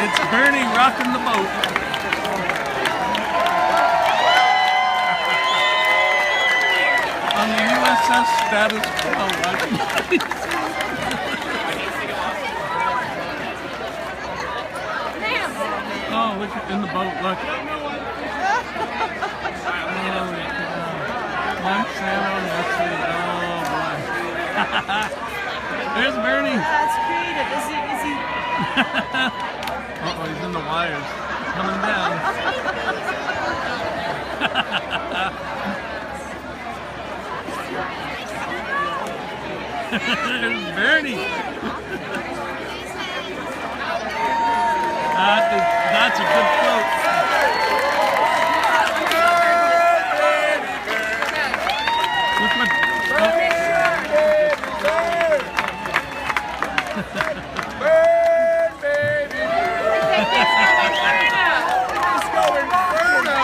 It's Bernie rocking the boat. On the USS Status Quo. Oh, look in the boat, look. Monsanto and Nestle. Oh boy. There's Bernie. That's creative. Is he? Uh-oh, he's in the wires. Coming down. There's Bernie. That's a good quote. Look what. Burn, baby! Let's go Inferno!